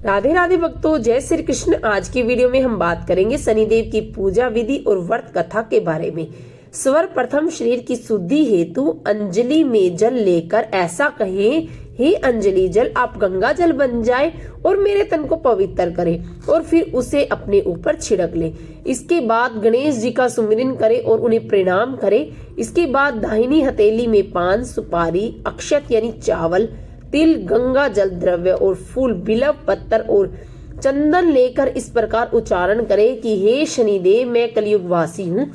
राधे राधे भक्तों, जय श्री कृष्ण। आज की वीडियो में हम बात करेंगे शनिदेव की पूजा विधि और व्रत कथा के बारे में। सर्वप्रथम शरीर की शुद्धि हेतु अंजलि में जल लेकर ऐसा कहें, हे अंजलि जल आप गंगा जल बन जाए और मेरे तन को पवित्र करे, और फिर उसे अपने ऊपर छिड़क ले। इसके बाद गणेश जी का सुमिरन करे और उन्हें प्रणाम करे। इसके बाद दाहिनी हथेली में पान, सुपारी, अक्षत यानी चावल, तिल, गंगा जल द्रव्य और फूल, बिल्व पत्थर और चंदन लेकर इस प्रकार उच्चारण करे कि हे शनिदेव, मैं कलयुग वासी हूँ,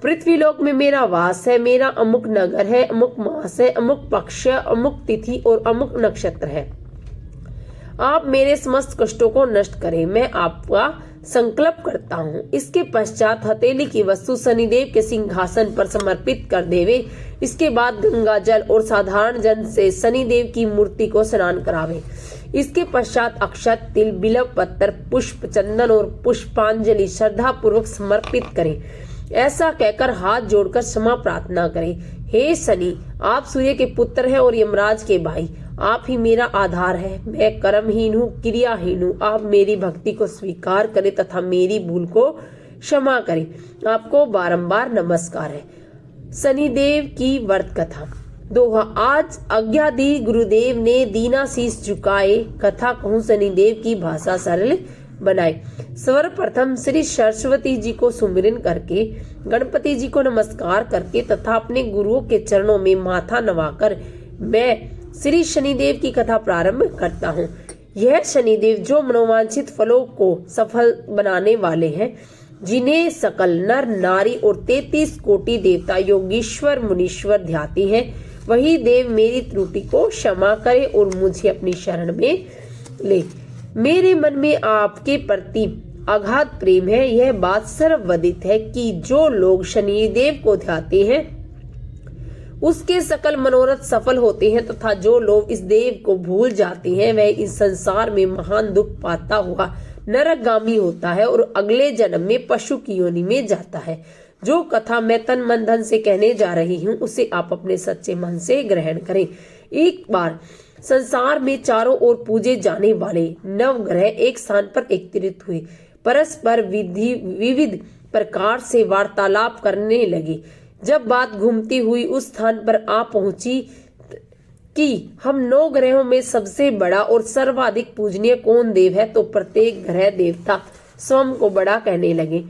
पृथ्वीलोक में मेरा वास है, मेरा अमुक नगर है, अमुक मास है, अमुक पक्ष, अमुक तिथि और अमुक नक्षत्र है। आप मेरे समस्त कष्टों को नष्ट करें, मैं आपका संकल्प करता हूँ। इसके पश्चात हथेली की वस्तु शनिदेव के सिंहासन पर समर्पित कर देवे। इसके बाद गंगा जल और साधारण जल से शनिदेव की मूर्ति को स्नान करावे। इसके पश्चात अक्षत, तिल, बिल्व पत्थर, पुष्प, चंदन और पुष्पांजलि श्रद्धा पूर्वक समर्पित करें। ऐसा कहकर हाथ जोड़कर क्षमा प्रार्थना करें। हे शनि, आप सूर्य के पुत्र हैं और यमराज के भाई, आप ही मेरा आधार है। मैं कर्महीन हूँ, क्रियाहीन हूँ। आप मेरी भक्ति को स्वीकार करें तथा मेरी भूल को क्षमा करें। आपको बारंबार नमस्कार है। शनिदेव की व्रत कथा। दोहा। आज आज्ञा दी गुरुदेव ने, दीना शीश झुकाए, कथा कहूँ शनिदेव की भाषा सरल बनाए। सर्वप्रथम श्री सरस्वती जी को सुमिरन करके, गणपति जी को नमस्कार करके तथा अपने गुरुओं के चरणों में माथा नवाकर मैं श्री शनिदेव की कथा प्रारंभ करता हूँ। यह शनिदेव जो मनोवांछित फलों को सफल बनाने वाले हैं, जिन्हें सकल नर नारी और 33 कोटि देवता योगीश्वर मुनीश्वर ध्याते हैं, वही देव मेरी त्रुटि को क्षमा करे और मुझे अपनी शरण में ले। मेरे मन में आपके प्रति अगाध प्रेम है। यह बात सर्वविदित है कि जो लोग शनिदेव को ध्याते हैं उसके सकल मनोरथ सफल होते हैं, तथा जो लोग इस देव को भूल जाते हैं वह इस संसार में महान दुख पाता हुआ नरकगामी होता है और अगले जन्म में पशु की योनि में जाता है। जो कथा मैं तन मन धन से कहने जा रही हूँ उसे आप अपने सच्चे मन से ग्रहण करें। एक बार संसार में चारों ओर पूजे जाने वाले नवग्रह एक स्थान पर एकत्रित हुए, परस्पर विविध प्रकार से वार्तालाप करने लगे। जब बात घूमती हुई उस स्थान पर आ पहुंची कि हम 9 ग्रहों में सबसे बड़ा और सर्वाधिक पूजनीय कौन देव है, तो प्रत्येक ग्रह देवता स्वयं को बड़ा कहने लगे।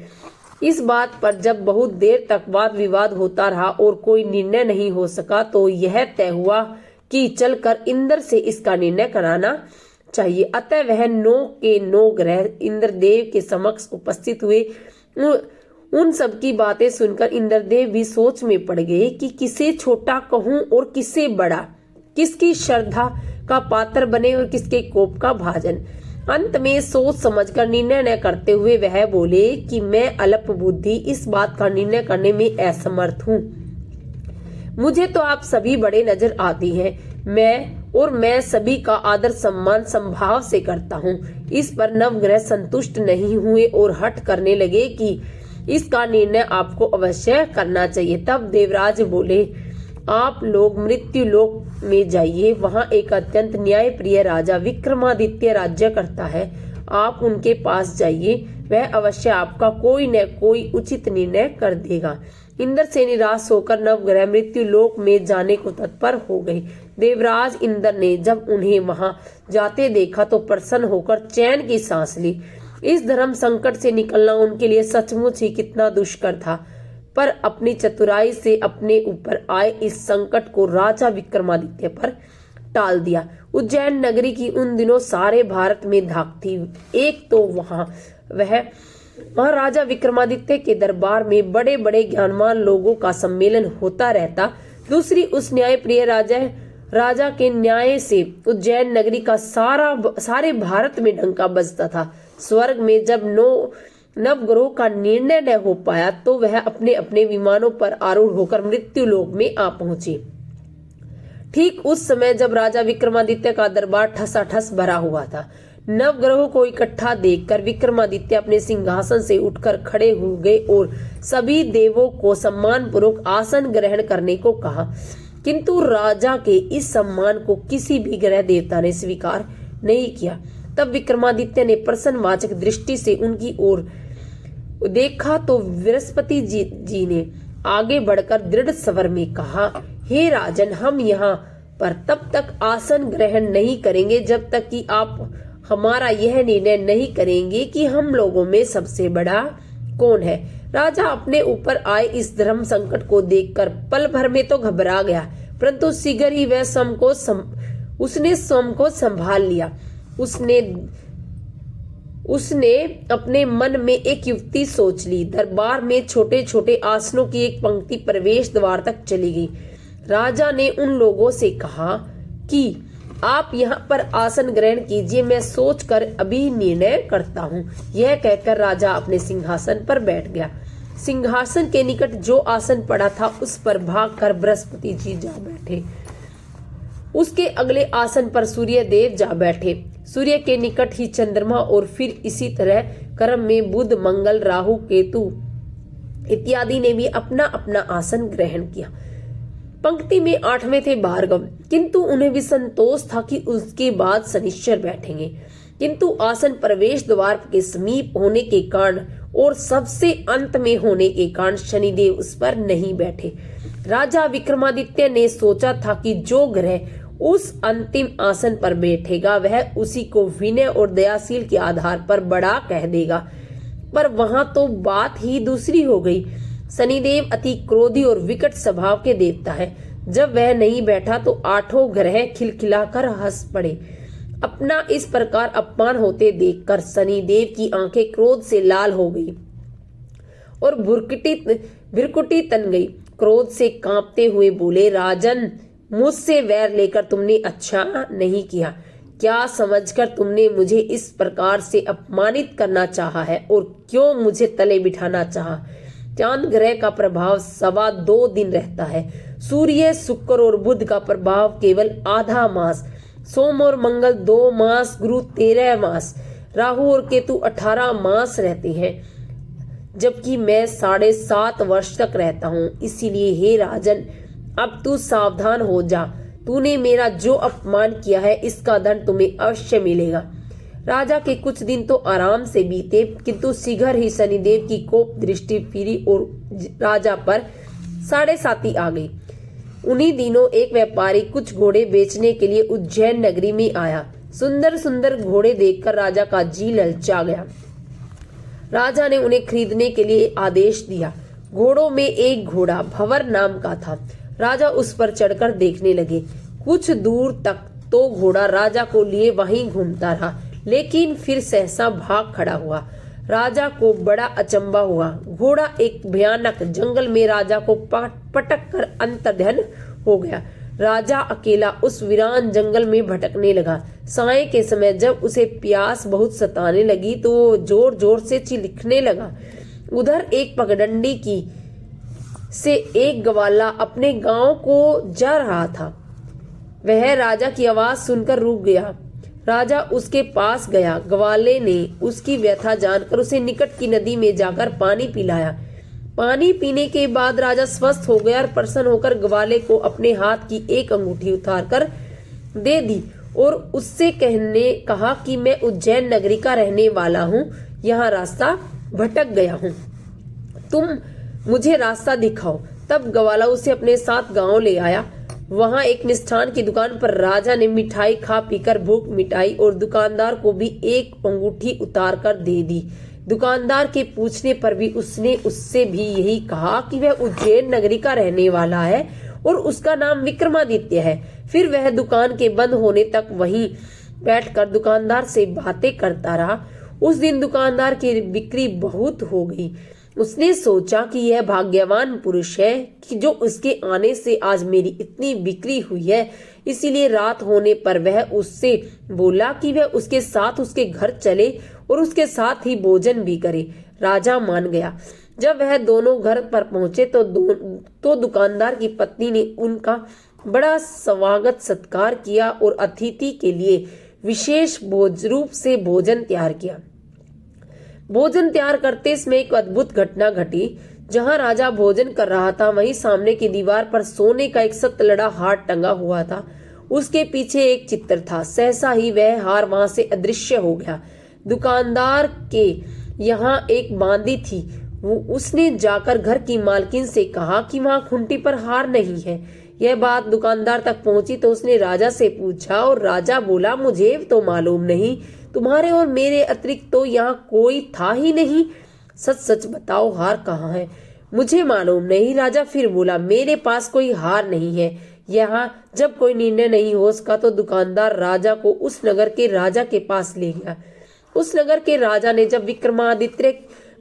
इस बात पर जब बहुत देर तक वाद विवाद होता रहा और कोई निर्णय नहीं हो सका, तो यह तय हुआ कि चलकर इंद्र से इसका निर्णय कराना चाहिए। अतः वह 9 के 9 ग्रह इंद्रदेव के समक्ष उपस्थित हुए। उन सब की बातें सुनकर इंद्रदेव भी सोच में पड़ गए कि किसे छोटा कहूं और किसे बड़ा, किसकी श्रद्धा का पात्र बने और किसके कोप का भाजन। अंत में सोच समझकर निर्णय न करते हुए वह बोले कि मैं अल्प बुद्धि, इस बात का निर्णय करने में असमर्थ हूँ। मुझे तो आप सभी बड़े नजर आती हैं, मैं सभी का आदर सम्मान संभाव से करता हूँ। इस पर नवग्रह संतुष्ट नहीं हुए और हठ करने लगे कि इसका निर्णय आपको अवश्य करना चाहिए। तब देवराज बोले, आप लोग मृत्यु लोक में जाइए, वहाँ एक अत्यंत न्याय प्रिय राजा विक्रमादित्य राज्य करता है। आप उनके पास जाइए, वह अवश्य आपका कोई न कोई उचित निर्णय कर देगा। इंद्र से निराश होकर नवग्रह मृत्यु लोक में जाने को तत्पर हो गए। देवराज इंद्र ने जब उन्हें वहां जाते देखा तो प्रसन्न होकर चैन की सांस ली। इस धर्म संकट से निकलना उनके लिए सचमुच ही कितना दुष्कर था, पर अपनी चतुराई से अपने ऊपर आए इस संकट को राजा विक्रमादित्य पर टाल दिया। उज्जैन नगरी की उन दिनों सारे भारत में धाक थी। एक तो वहां राजा विक्रमादित्य के दरबार में बड़े बड़े ज्ञानवान लोगों का सम्मेलन होता रहता, दूसरी उस न्याय प्रिय राजा के न्याय से उज्जैन नगरी का सारे भारत में डंका बजता था। स्वर्ग में जब नवग्रहों का निर्णय न हो पाया तो वह अपने अपने विमानों पर आरूढ़ होकर मृत्यु लोक में आ पहुंचे। ठीक उस समय जब राजा विक्रमादित्य का दरबार ठसाठस भरा हुआ था। नवग्रहों को इकट्ठा देखकर विक्रमादित्य अपने सिंहासन से उठकर खड़े हो गए और सभी देवों को सम्मान पूर्वक आसन ग्रहण करने को कहा, किंतु राजा के इस सम्मान को किसी भी ग्रह देवता ने स्वीकार नहीं किया। तब विक्रमादित्य ने प्रश्नवाचक दृष्टि से उनकी ओर देखा तो बृहस्पति जी ने आगे बढ़कर दृढ़ स्वर में कहा, हे राजन, हम यहाँ पर तब तक आसन ग्रहण नहीं करेंगे जब तक कि आप हमारा यह निर्णय नहीं करेंगे कि हम लोगों में सबसे बड़ा कौन है। राजा अपने ऊपर आए इस धर्म संकट को देखकर पल भर में तो घबरा गया, परंतु शीघ्र ही वह उसने स्वयं को संभाल लिया। उसने अपने मन में एक युक्ति सोच ली। दरबार में छोटे छोटे आसनों की एक पंक्ति प्रवेश द्वार तक चली गई। राजा ने उन लोगों से कहा कि आप यहाँ पर आसन ग्रहण कीजिए, मैं सोचकर अभी निर्णय करता हूँ। यह कहकर राजा अपने सिंहासन पर बैठ गया। सिंहासन के निकट जो आसन पड़ा था उस पर भागकर बृहस्पति जी जा बैठे। उसके अगले आसन पर सूर्य देव जा बैठे। सूर्य के निकट ही चंद्रमा और फिर इसी तरह क्रम में बुध, मंगल, राहु, केतु इत्यादि ने भी अपना अपना आसन ग्रहण किया। पंक्ति में 8वें थे भार्गव, किंतु उन्हें भी संतोष था कि उसके बाद शनिश्चर बैठेंगे, किंतु आसन प्रवेश द्वार के समीप होने के कारण और सबसे अंत में होने के कारण शनिदेव उस पर नहीं बैठे। राजा विक्रमादित्य ने सोचा था कि जो ग्रह उस अंतिम आसन पर बैठेगा वह उसी को विनय और दयाशील के आधार पर बड़ा कह देगा, पर वहां तो बात ही दूसरी हो गई। शनिदेव अति क्रोधी और विकट स्वभाव के देवता है। जब वह नहीं बैठा तो 8 ग्रह खिलखिलाकर हंस पड़े। अपना इस प्रकार अपमान होते देखकर शनिदेव की आंखें क्रोध से लाल हो गई और भुरकुटी तन गई। क्रोध से कांपते हुए बोले, राजन, मुझसे वैर लेकर तुमने अच्छा नहीं किया। क्या समझकर तुमने मुझे इस प्रकार से अपमानित करना चाहा है और क्यों मुझे तले बिठाना चाहा? चांद ग्रह का प्रभाव 2.25 दिन रहता है। सूर्य, शुक्र और बुध का प्रभाव केवल आधा मास, सोम और मंगल 2 मास, गुरु 13 मास, राहु और केतु 18 मास रहते हैं, जबकि मैं 7.5 वर्ष तक रहता हूँ। इसीलिए हे राजन, अब तू सावधान हो जा। तूने मेरा जो अपमान किया है इसका दंड तुम्हें अवश्य मिलेगा। राजा के कुछ दिन तो आराम से बीते, किंतु शीघ्र ही शनिदेव की कोप दृष्टि फिरी और राजा पर 7.5 आ गई। उन्हीं दिनों एक व्यापारी कुछ घोड़े बेचने के लिए उज्जैन नगरी में आया। सुंदर सुंदर घोड़े देखकर राजा का जी ललचा गया। राजा ने उन्हें खरीदने के लिए आदेश दिया। घोड़ों में एक घोड़ा भंवर नाम का था। राजा उस पर चढ़कर देखने लगे। कुछ दूर तक तो घोड़ा राजा को लिए वहीं घूमता रहा, लेकिन फिर सहसा भाग खड़ा हुआ। राजा को बड़ा अचंबा हुआ। घोड़ा एक भयानक जंगल में राजा को पटक कर अंतर्ध्यान हो गया। राजा अकेला उस वीरान जंगल में भटकने लगा। साय के समय जब उसे प्यास बहुत सताने लगी तो वो जोर जोर से चिल्लाने लगा। उधर एक पगडंडी की से एक ग्वाला अपने गांव को जा रहा था। वह राजा की आवाज सुनकर रुक गया। राजा उसके पास गया। ग्वाले ने उसकी व्यथा जानकर उसे निकट की नदी में जाकर पानी पिलाया। पानी पीने के बाद राजा स्वस्थ हो गया और प्रसन्न होकर ग्वाले को अपने हाथ की एक अंगूठी उतार कर दे दी और उससे कहा कि मैं उज्जैन नगरी का रहने वाला हूँ, यहाँ रास्ता भटक गया हूँ, तुम मुझे रास्ता दिखाओ। तब ग्वाला उसे अपने साथ गांव ले आया। वहां एक मिष्ठान की दुकान पर राजा ने मिठाई खा पीकर भूख मिटाई और दुकानदार को भी एक अंगूठी उतार कर दे दी। दुकानदार के पूछने पर भी उसने उससे भी यही कहा कि वह उज्जैन नगरी का रहने वाला है और उसका नाम विक्रमादित्य है। फिर वह दुकान के बंद होने तक वहीं बैठकर दुकानदार से बातें करता रहा। उस दिन दुकानदार की बिक्री बहुत हो गई। उसने सोचा कि यह भाग्यवान पुरुष है कि जो उसके आने से आज मेरी इतनी बिक्री हुई है। इसीलिए रात होने पर वह उससे बोला कि वह उसके साथ उसके घर चले और उसके साथ ही भोजन भी करे। राजा मान गया। जब वह दोनों घर पर पहुंचे तो दुकानदार की पत्नी ने उनका बड़ा स्वागत सत्कार किया और अतिथि के लिए विशेष रूप से भोजन तैयार किया। भोजन तैयार करते समय एक अद्भुत घटना घटी। जहां राजा भोजन कर रहा था वहीं सामने की दीवार पर सोने का एक सतलड़ा हार टंगा हुआ था। उसके पीछे एक चित्र था। सहसा ही वह हार वहां से अदृश्य हो गया। दुकानदार के यहाँ एक बांदी थी। उसने जाकर घर की मालकिन से कहा कि वहां खूंटी पर हार नहीं है। यह बात दुकानदार तक पहुंची तो उसने राजा से पूछा और राजा बोला, मुझे तो मालूम नहीं, तुम्हारे और मेरे अतिरिक्त तो यहाँ कोई था ही नहीं। सच सच बताओ, हार कहाँ है? मुझे मालूम नहीं। राजा फिर बोला, मेरे पास कोई हार नहीं है। यहाँ जब कोई निर्णय नहीं हो सका तो दुकानदार राजा को उस नगर के राजा के पास ले गया। उस नगर के राजा ने जब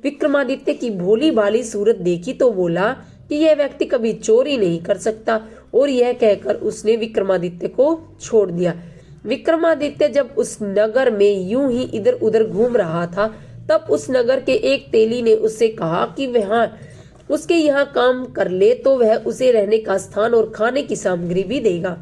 विक्रमादित्य की भोली भाली सूरत देखी तो बोला कि यह व्यक्ति कभी चोरी नहीं कर सकता, और यह कहकर उसने विक्रमादित्य को छोड़ दिया। विक्रमादित्य जब उस नगर में यूं ही इधर उधर घूम रहा था, तब उस नगर के एक तेली ने उससे कहा कि वह उसके यहाँ काम कर ले तो वह उसे रहने का स्थान और खाने की सामग्री भी देगा।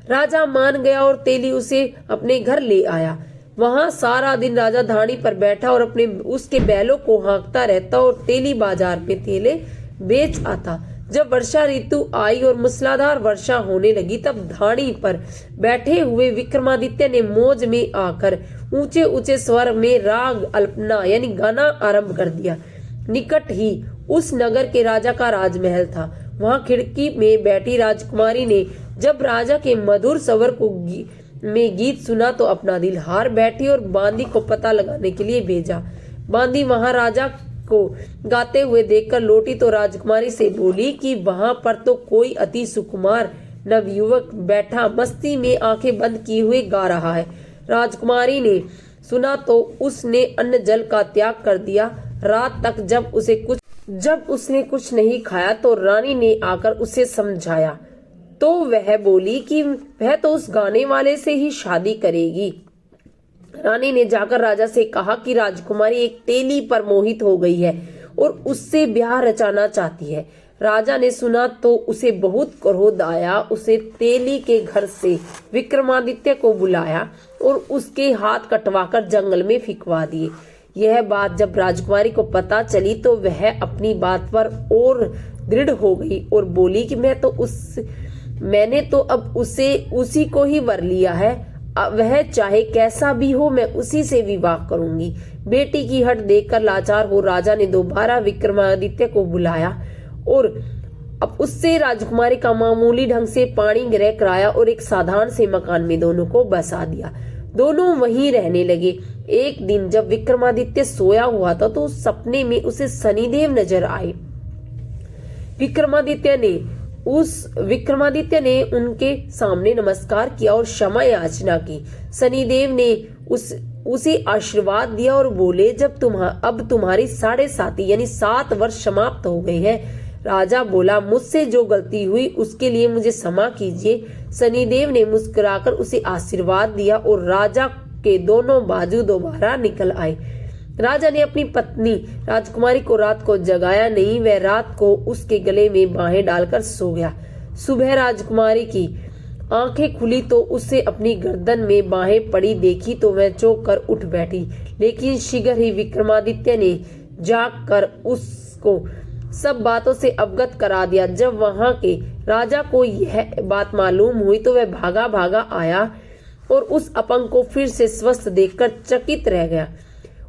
राजा मान गया और तेली उसे अपने घर ले आया। वहां सारा दिन राजा धानी पर बैठा और उसके बैलों को हाँकता रहता और तेली बाजार में तेले बेच आता। जब वर्षा ऋतु आई और मूसलाधार वर्षा होने लगी, तब धानी पर बैठे हुए विक्रमादित्य ने मौज में आकर ऊंचे ऊंचे स्वर में राग अल्पना यानी गाना आरंभ कर दिया। निकट ही उस नगर के राजा का राजमहल था। वहां खिड़की में बैठी राजकुमारी ने जब राजा के मधुर स्वर में गीत सुना तो अपना दिल हार बैठी और बांदी को पता लगाने के लिए भेजा। बांदी वहां राजा को गाते हुए देखकर लौटी तो राजकुमारी से बोली कि वहां पर तो कोई अति सुकुमार नवयुवक बैठा मस्ती में आंखें बंद किए हुए गा रहा है। राजकुमारी ने सुना तो उसने अन्न जल का त्याग कर दिया। रात तक जब उसने कुछ नहीं खाया तो रानी ने आकर उसे समझाया तो वह बोली कि वह तो उस गाने वाले से ही शादी करेगी। रानी ने जाकर राजा से कहा कि राजकुमारी एक तेली पर मोहित हो गई है और उससे ब्याह रचाना चाहती है। राजा ने सुना तो उसे बहुत क्रोध आया। उसे तेली के घर से विक्रमादित्य को बुलाया और उसके हाथ कटवाकर जंगल में फिकवा दिए। यह बात जब राजकुमारी को पता चली तो वह अपनी बात पर और दृढ़ हो गई और बोली कि मैंने तो अब उसी को ही वर लिया है। वह चाहे कैसा भी हो, मैं उसी से विवाह करूंगी। बेटी की हट देखकर लाचार हो राजा ने दोबारा विक्रमादित्य को बुलाया और अब उससे राजकुमारी का मामूली ढंग से पाणी ग्रह कराया और एक साधारण से मकान में दोनों को बसा दिया। दोनों वहीं रहने लगे। एक दिन जब विक्रमादित्य सोया हुआ था तो सपने में उसे शनिदेव नजर आए। विक्रमादित्य ने उनके सामने नमस्कार किया और क्षमा याचना की। शनिदेव ने उसे आशीर्वाद दिया और बोले, अब तुम्हारी 7.5 यानी 7 वर्ष समाप्त हो गए हैं। राजा बोला, मुझसे जो गलती हुई उसके लिए मुझे क्षमा कीजिए। शनिदेव ने मुस्कुराकर उसे आशीर्वाद दिया और राजा के दोनों बाजू दोबारा निकल आए। राजा ने अपनी पत्नी राजकुमारी को रात को जगाया नहीं। वह रात को उसके गले में बाहें डालकर सो गया। सुबह राजकुमारी की आंखें खुली तो उसे अपनी गर्दन में बाहें पड़ी देखी तो वह चौंक कर उठ बैठी। लेकिन शीघ्र ही विक्रमादित्य ने जाग कर उसको सब बातों से अवगत करा दिया। जब वहां के राजा को यह बात मालूम हुई तो वह भागा भागा आया और उस अपंग को फिर से स्वस्थ देखकर चकित रह गया।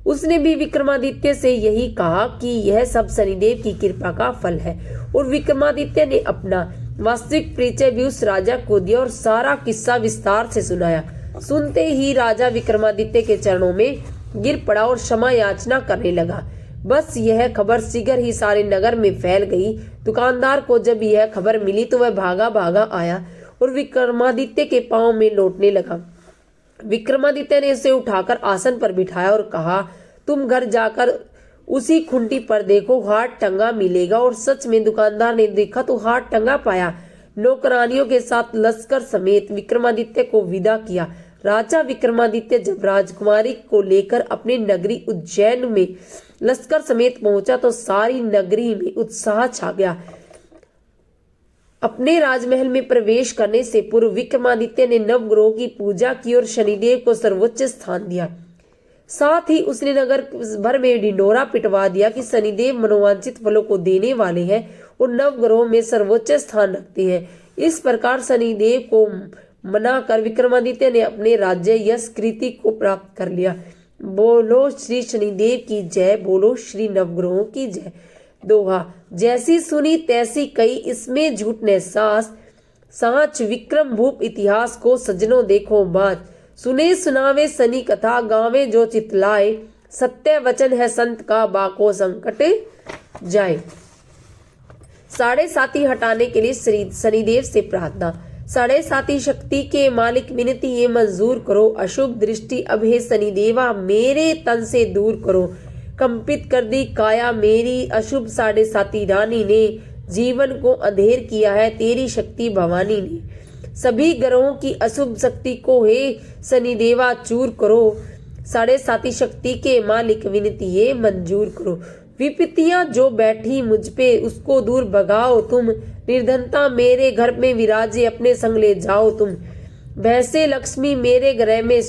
उसने भी विक्रमादित्य से यही कहा कि यह सब शनिदेव की कृपा का फल है और विक्रमादित्य ने अपना वास्तविक परिचय भी उस राजा को दिया और सारा किस्सा विस्तार से सुनाया। सुनते ही राजा विक्रमादित्य के चरणों में गिर पड़ा और क्षमा याचना करने लगा। बस यह खबर शीघ्र ही सारे नगर में फैल गई। दुकानदार को जब यह खबर मिली तो वह भागा भागा आया और विक्रमादित्य के पांव में लौटने लगा। विक्रमादित्य ने उसे उठाकर आसन पर बिठाया और कहा, तुम घर जाकर उसी खूंटी पर देखो, हाथ टंगा मिलेगा। और सच में दुकानदार ने देखा तो हाथ टंगा पाया। नौकरानियों के साथ लश्कर समेत विक्रमादित्य को विदा किया। राजा विक्रमादित्य जब राजकुमारी को लेकर अपने नगरी उज्जैन में लश्कर समेत पहुंचा तो सारी नगरी में उत्साह छा गया। अपने राजमहल में प्रवेश करने से पूर्व विक्रमादित्य ने नवग्रहों की पूजा की और शनिदेव को सर्वोच्च स्थान दिया। साथ ही उसने नगर भर में ढिंढोरा पिटवा दिया कि शनिदेव मनोवांछित फलों को देने वाले हैं और नवग्रहों में सर्वोच्च स्थान रखते हैं। इस प्रकार शनिदेव को मनाकर विक्रमादित्य ने अपने राज्य यश कृति को प्राप्त कर लिया। बोलो श्री शनिदेव की जय, बोलो श्री नवग्रहों की जय। दोहा, जैसी सुनी तैसी कही, इसमें झूठ न सांच विक्रम भूप इतिहास को सजनों देखो बात। सुने सुनावे शनि कथा, गावे जो चितलाए, सत्य वचन है संत का, बाको संकट जाए। साढ़े साती हटाने के लिए शनिदेव से प्रार्थना। साढ़े साती शक्ति के मालिक विनती ये मंजूर करो, अशुभ दृष्टि अब हे शनिदेवा मेरे तन से दूर करो। कंपित कर दी काया मेरी, अशुभ साढ़े साती रानी ने, जीवन को अंधेर किया है तेरी शक्ति भवानी ने। सभी ग्रहों की अशुभ शक्ति को हे शनिदेवा चूर करो, साढ़े साती शक्ति के मालिक विनती ये मंजूर करो। विपत्तियां जो बैठी मुझ पे उसको दूर भगाओ तुम, निर्धनता मेरे घर में विराजे अपने संग ले जाओ तुम। भैंसे लक्ष्मी मेरे ग्रह में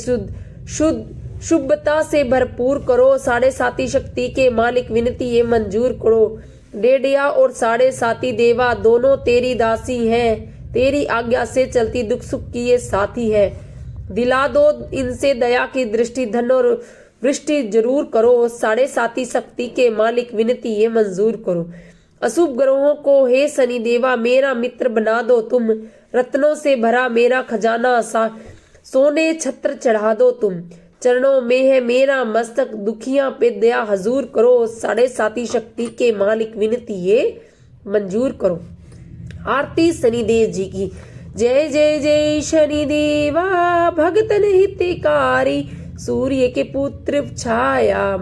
शुभता से भरपूर करो, साढ़े साती शक्ति के मालिक विनती ये मंजूर करो। डेढ़िया और साढ़े साती देवा दोनों तेरी दासी हैं, तेरी आज्ञा से चलती दुख सुख की ये साथी है। दिला दो इनसे दया की दृष्टि, धन और वृष्टि जरूर करो, साढ़े साती शक्ति के मालिक विनती ये मंजूर करो। अशुभ ग्रहों को हे शनिदेवा मेरा मित्र बना दो तुम, रत्नों से भरा मेरा खजाना सोने छत्र चढ़ा दो तुम। चरणों में है मेरा मस्तक, दुखियां पे दया हजूर करो, साढ़े साती शक्ति के मालिक विनती ये मंजूर करो। आरती शनिदेव जी की। जय जय जय शनिदेवा भगतन हितकारी, सूर्य के पुत्र छाया